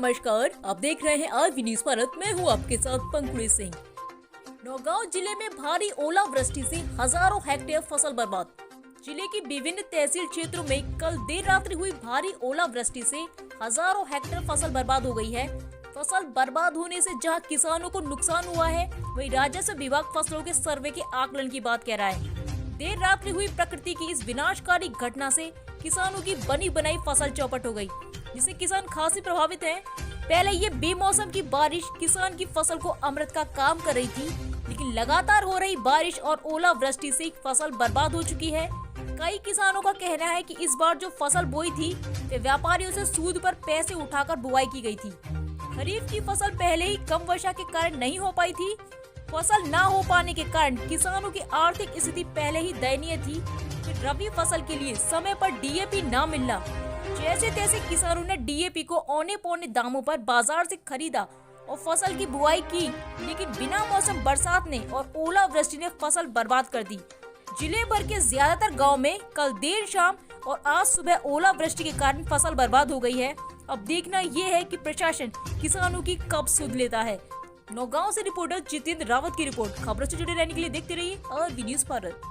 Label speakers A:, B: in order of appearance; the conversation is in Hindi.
A: नमस्कार, आप देख रहे हैं आरवी न्यूज भारत। मैं हूं आपके साथ पंकुड़ी सिंह। नौगांव जिले में भारी ओलावृष्टि से हजारों हेक्टेयर फसल बर्बाद। जिले की विभिन्न तहसील क्षेत्रों में कल देर रात्रि हुई भारी ओलावृष्टि से हजारों हेक्टेयर फसल बर्बाद हो गई है। फसल बर्बाद होने से जहां किसानों को नुकसान हुआ है, वहीं राजस्व विभाग फसलों के सर्वे के आकलन की बात कह रहा है। देर रात्रि हुई प्रकृति की इस विनाशकारी घटना से किसानों की बनी बनाई फसल चौपट हो गई, जिससे किसान खासी प्रभावित हैं। पहले ये बेमौसम की बारिश किसान की फसल को अमृत का काम कर रही थी, लेकिन लगातार हो रही बारिश और ओलावृष्टि से फसल बर्बाद हो चुकी है। कई किसानों का कहना है कि इस बार जो फसल बोई थी वे व्यापारियों से सूद पर पैसे उठाकर बुआई की गई थी। खरीफ की फसल पहले ही कम वर्षा के कारण नहीं हो पाई थी। फसल न हो पाने के कारण किसानों की आर्थिक स्थिति पहले ही दयनीय थी। फिर रबी फसल के लिए समय पर डीएपी न मिलना, जैसे तैसे किसानों ने डीएपी को औने पौने दामों पर बाजार से खरीदा और फसल की बुआई की, लेकिन बिना मौसम बरसात ने और ओलावृष्टि ने फसल बर्बाद कर दी। जिले भर के ज्यादातर गांव में कल देर शाम और आज सुबह ओलावृष्टि के कारण फसल बर्बाद हो गई है। अब देखना ये है कि प्रशासन किसानों की कब सुध लेता है। नौगांव से रिपोर्टर जितेंद्र रावत की रिपोर्ट। खबरों से जुड़े रहने के लिए देखते रहिए आरवी न्यूज भारत।